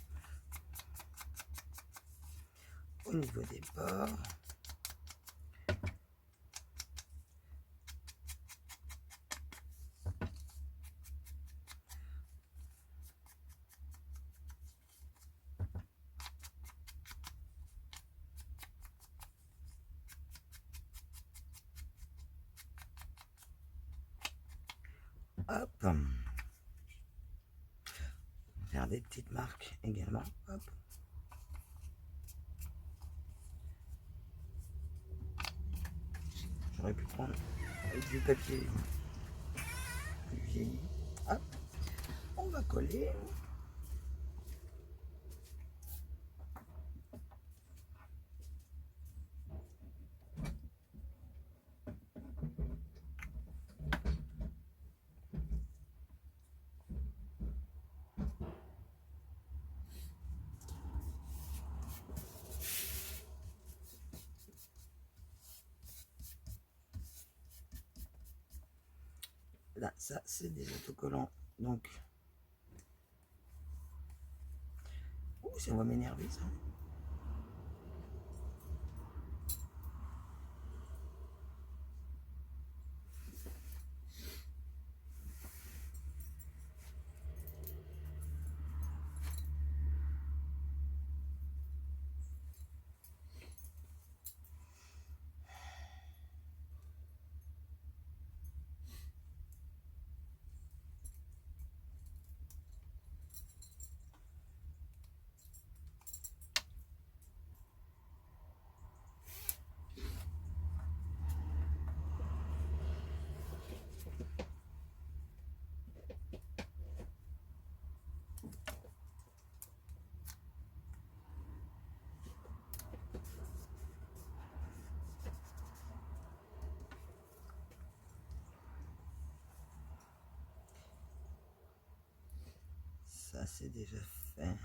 au niveau des bords. Hop. Faire des petites marques également. Hop. J'aurais pu prendre du papier vieilli. Hop. On va coller. Là, ça c'est des autocollants. Donc, ouh, ça va m'énerver ça. Ça c'est déjà fait.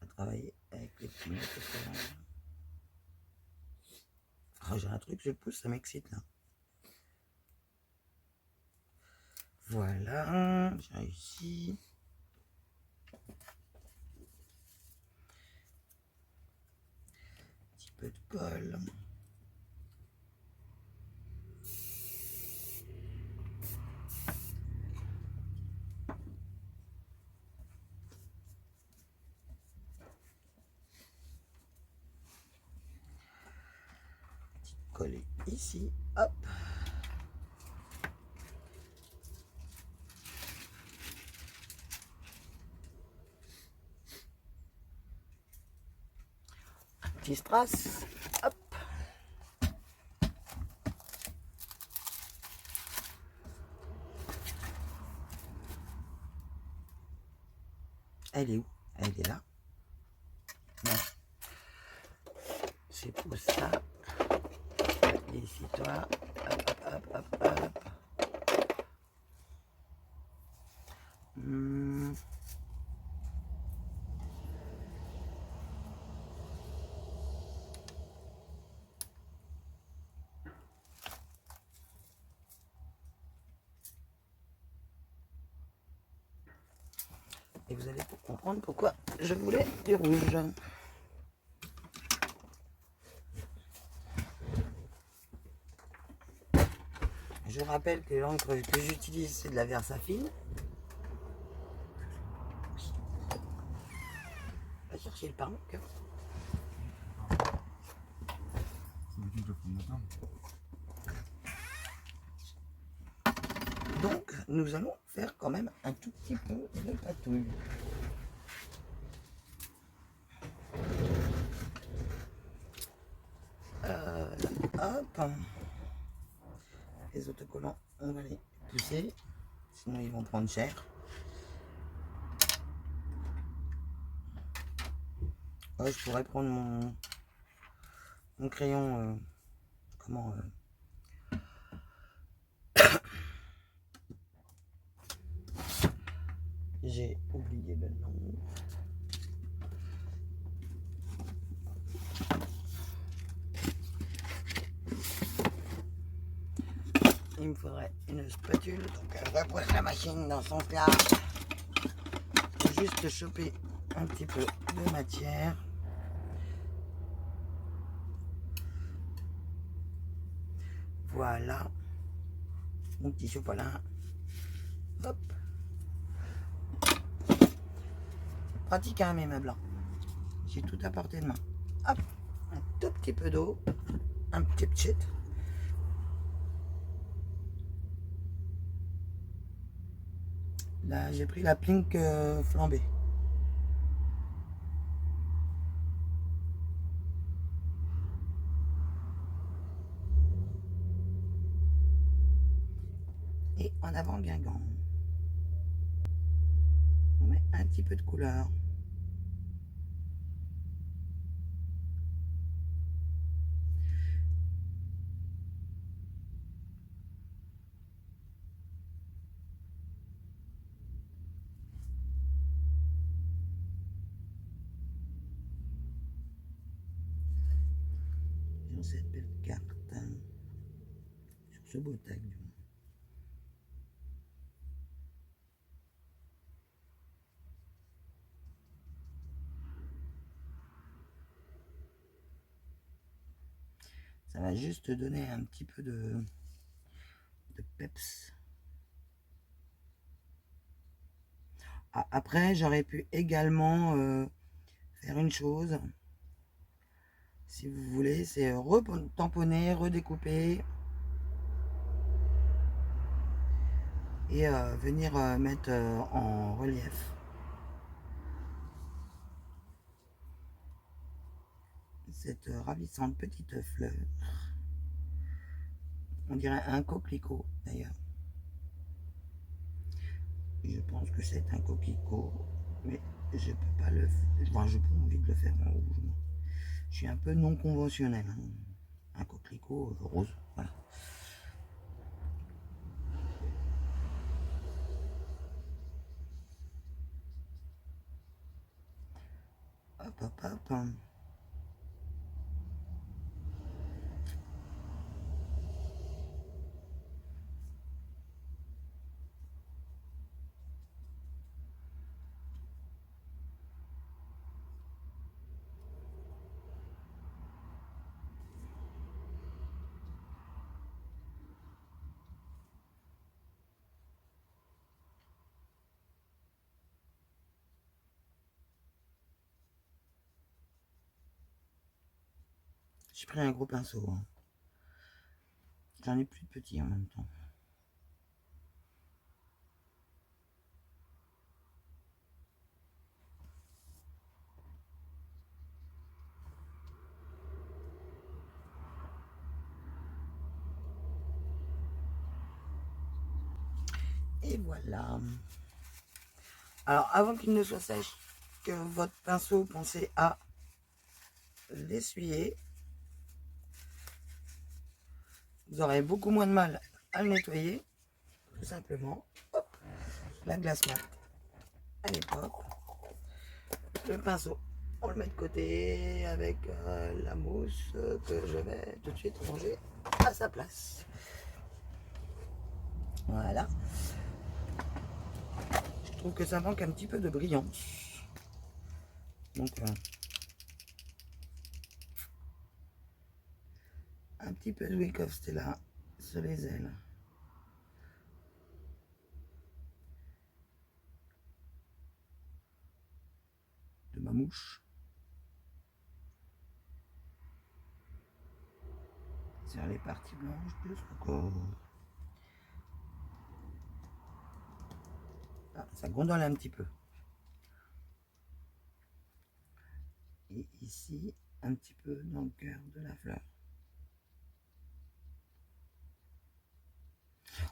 On va travailler avec Les petits mots, oh, j'ai un truc, je le pousse, ça m'excite là. Voilà, j'ai réussi. Un petit peu de colle. Coller ici, hop. Un petit strass, hop. Elle est où? Elle est là. Non. C'est pour ça. Ici, toi. Hop, hop, hop, hop, hop. Et vous allez comprendre pourquoi je voulais du rouge. Je rappelle que l'encre que j'utilise, c'est de la Versafine. Va chercher le pain. Donc, nous allons faire quand même un tout petit peu de patouille. Hop. Les autocollants, on va les pousser, sinon ils vont prendre cher. Ouais, je pourrais prendre mon crayon, comment j'ai oublié le nom. Il me faudrait une spatule, donc je repose la machine dans son plat. Juste choper un petit peu de matière. Voilà. Mon petit chocolat. Hop. Pratique hein, mes meubles. J'ai tout à portée de main. Hop. Un tout petit peu d'eau. Un petit shit. Là, j'ai pris la pink flambée. Et en avant Guingamp. On met un petit peu de couleur. Sur cette belle carte. Sur ce beau tag du moins. Ça va juste donner un petit peu de peps. Ah, après, j'aurais pu également faire une chose. Si vous voulez, c'est tamponner, redécouper. Et venir mettre en relief. Cette ravissante petite fleur. On dirait un coquelicot d'ailleurs. Je pense que c'est un coquelicot, mais je peux pas le faire. Enfin, j'ai pas envie de le faire en rouge. Je suis un peu non conventionnel. Hein. Un coquelicot rose, voilà. Hop, hop, hop. J'ai pris un gros pinceau. Hein. J'en ai plus de petits en même temps. Et voilà. Alors, avant qu'il ne soit sèche, que votre pinceau, pensez à l'essuyer. Vous aurez beaucoup moins de mal à le nettoyer. Tout simplement. Hop, la glace mat. Elle est propre. Le pinceau, on le met de côté avec la mousse que je vais tout de suite ranger à sa place. Voilà. Je trouve que ça manque un petit peu de brillance. Donc, un petit peu de Wick of Stella sur les ailes. De ma mouche. Sur les parties blanches de son corps. Ah, ça gondole un petit peu. Et ici, un petit peu dans le cœur de la fleur.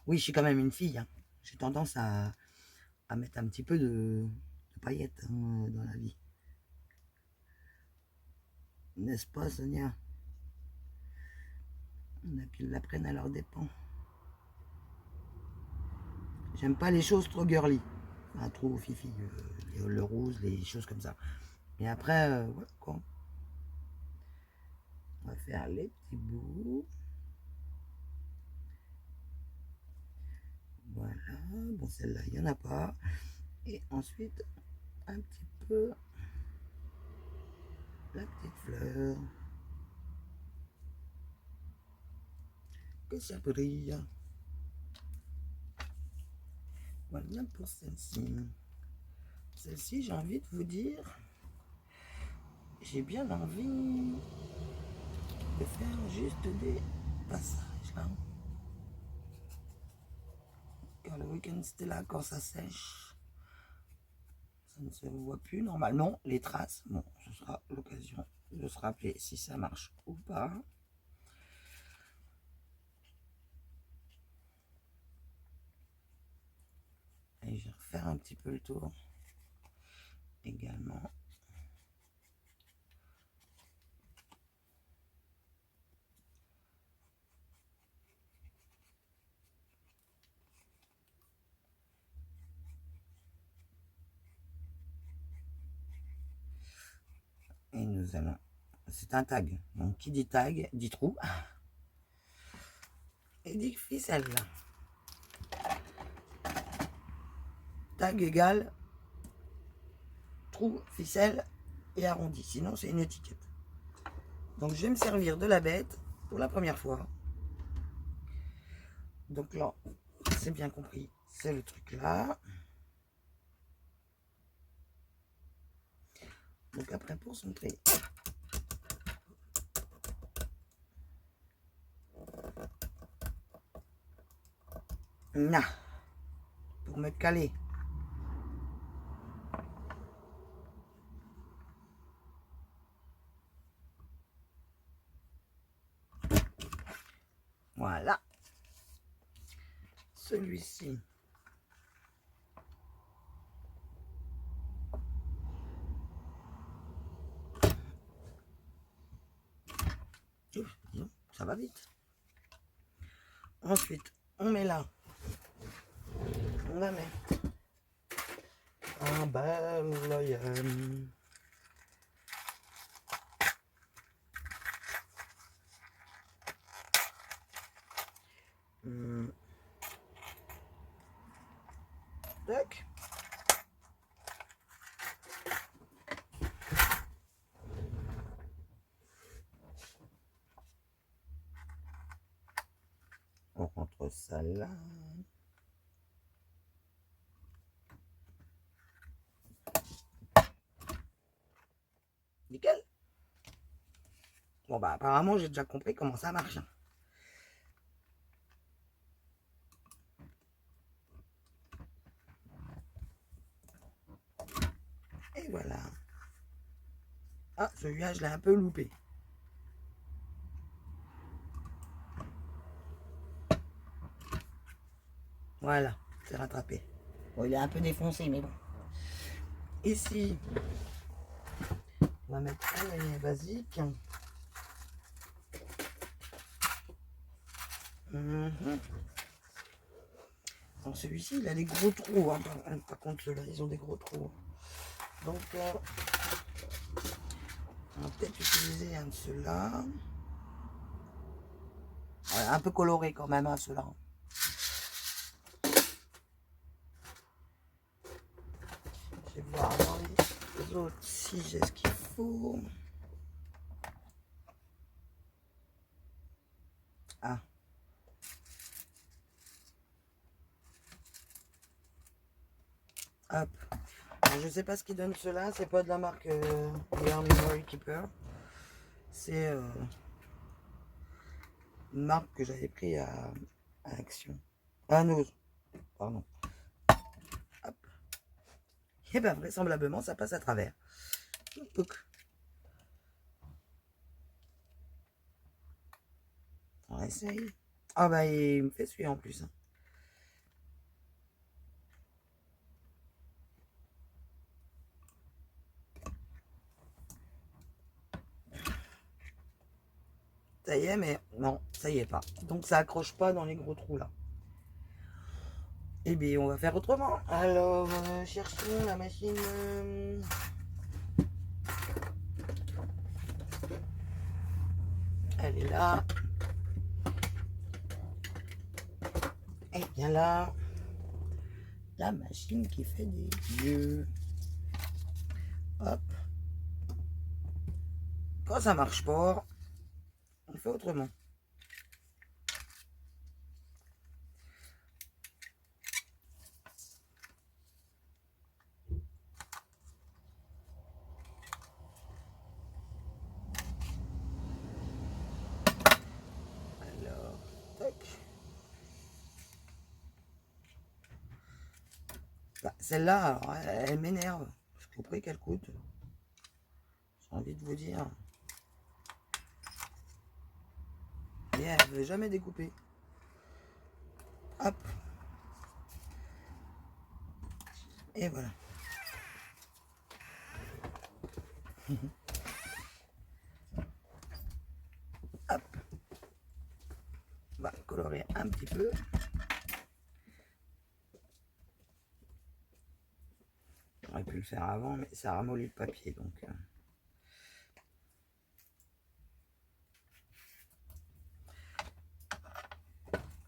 Oui, je suis quand même une fille. Hein. J'ai tendance à mettre un petit peu de paillettes hein, dans la vie. N'est-ce pas, Sonia? On a qu'ils l'apprennent à leur dépens. J'aime pas les choses trop girly. Enfin, trop fifi. Le rose, les choses comme ça. Et après, ouais, quoi. On va faire les petits bouts. Voilà. Bon, celle-là, il n'y en a pas. Et ensuite, un petit peu la petite fleur. Que ça brille. Voilà pour celle-ci. Celle-ci, j'ai envie de vous dire, j'ai bien envie de faire juste des passages là. Car le week-end c'était là quand ça sèche. Ça ne se voit plus. Normalement, les traces, bon, ce sera l'occasion de se rappeler si ça marche ou pas. Et je vais refaire un petit peu le tour également. Et nous allons, c'est un tag, donc qui dit tag dit trou et dit ficelle. Tag égale trou, ficelle et arrondi, sinon c'est une étiquette. Donc je vais me servir de la bête pour la première fois. Donc là, c'est bien compris, c'est le truc là. Donc après pour centrer, pour me caler. Voilà. Celui-ci. Ça va vite. Ensuite, on met là. On va mettre un baloyum. notre salade. Nickel. Bon bah apparemment j'ai déjà compris comment ça marche. Et voilà. Ah, celui-là je l'ai un peu loupé. Voilà, c'est rattrapé. Bon, il est un peu défoncé, mais bon. Ici, on va mettre un lait basique. Donc celui-ci, il a des gros trous. Hein. Par contre, ceux-là, ils ont des gros trous. Donc, on va peut-être utiliser un de ceux-là. Ouais, un peu coloré quand même, hein, ceux-là. Je vais voir dans les autres si j'ai ce qu'il faut. Ah. Hop. Alors, je sais pas ce qui donne cela. C'est pas de la marque Memory Keeper. C'est une marque que j'avais pris à Action. À Nose. Pardon. Hop. Et ben vraisemblablement, ça passe à travers. On essaye. Ah bah il me fait suer en plus. Ça y est, mais non, ça y est pas. Donc ça accroche pas dans les gros trous là. Eh bien, on va faire autrement. Alors, cherchons la machine. Elle est là. Et bien là, la machine qui fait des yeux. Hop. Quand ça marche pas, on fait autrement. Alors, tac. Bah, celle-là, elle m'énerve. Je comprends qu'elle coûte. J'ai envie de vous dire. Et elle ne veut jamais découper. Hop. Et voilà. Hop. On va colorer un petit peu. J'aurais pu le faire avant, mais ça ramollit le papier. Donc,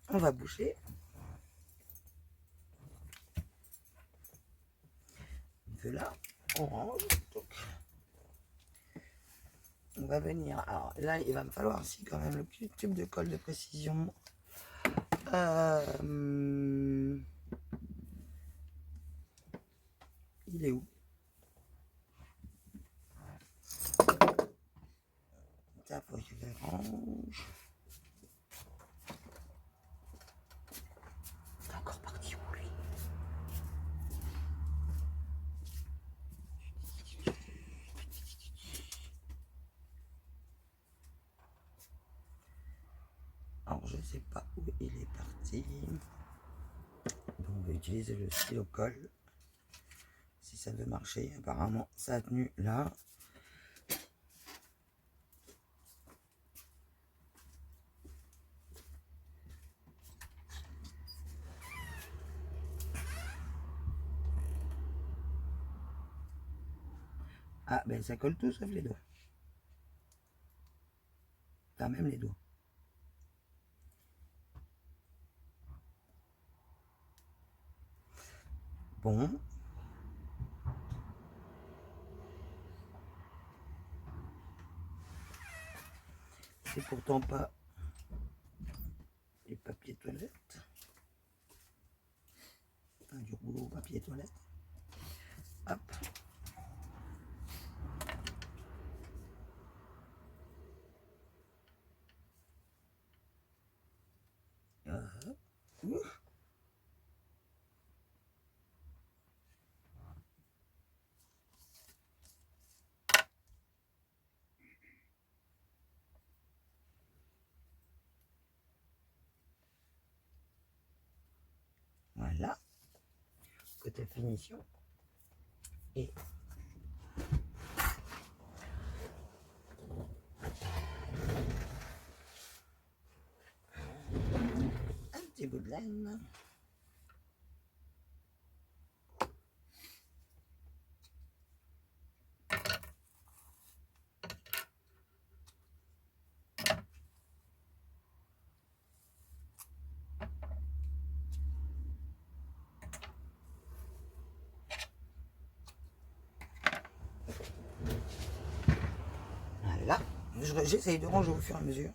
on va boucher. De là, orange. Donc, on va venir. Alors là, il va me falloir aussi quand même le petit tube de colle de précision. Il est où? Ça, faut que je le range. C'est encore parti où lui? Alors je sais pas où il est parti. Donc on va utiliser le stylo colle. Si ça veut marcher, apparemment ça a tenu là. Ah ben ça colle tout sauf les doigts. Enfin même les doigts. Bon. C'est pourtant pas les papiers toilettes. ou papier toilette. Hop. Ouf. Voilà, côté finition. Et un petit bout de laine. Voilà, j'essaye de ranger au fur et à mesure.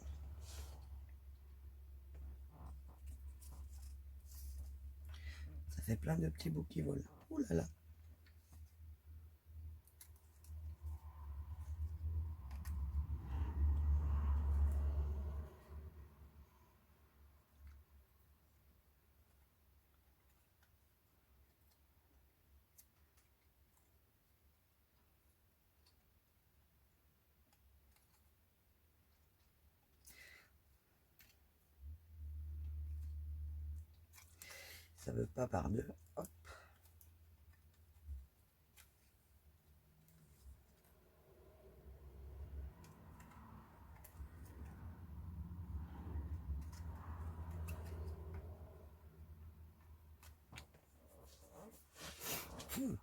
Ça fait plein de petits bouts qui volent. Ouh là là. Ça veut pas par deux. Hop.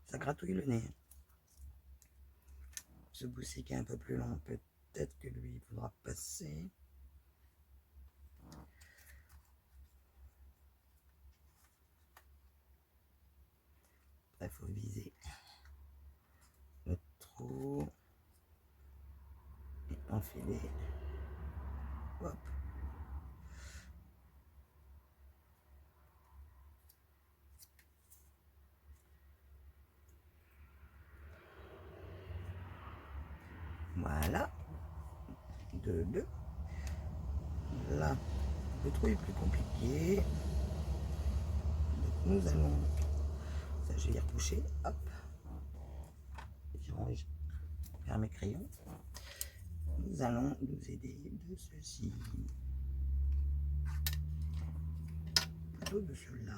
Ça gratouille le nez. Ce bout-ci qui est un peu plus long, peut-être que lui il faudra passer. Il faut viser le trou et enfiler. Hop. Voilà. De deux. Là, le trou est plus compliqué. Donc nous allons. Ça, je vais y retoucher. Hop. Je range vers mes crayons. Nous allons nous aider de ceci. Plutôt de celui-là.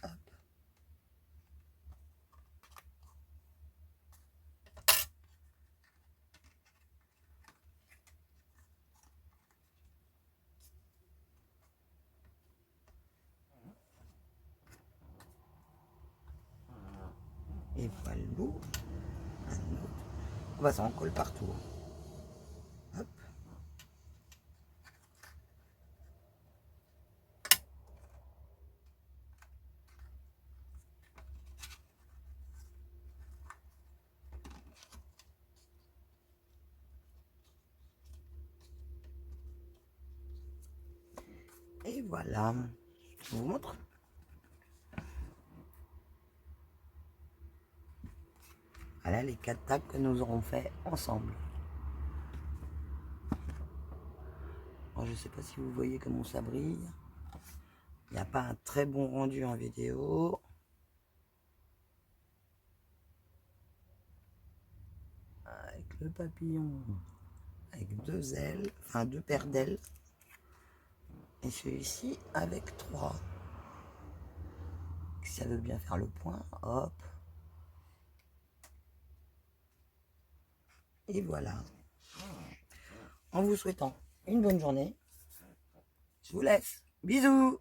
Hop. Et voilà. Un autre. On va s'en coller partout. Hop. Et voilà. Je vous montre. Voilà les 4 tables que nous aurons fait ensemble. Alors, je ne sais pas si vous voyez comment ça brille. Il n'y a pas un très bon rendu en vidéo. Avec le papillon, avec 2 ailes, enfin 2 paires d'ailes. Et celui-ci avec 3. Si ça veut bien faire le point, hop. Et voilà. En vous souhaitant une bonne journée, je vous laisse. Bisous!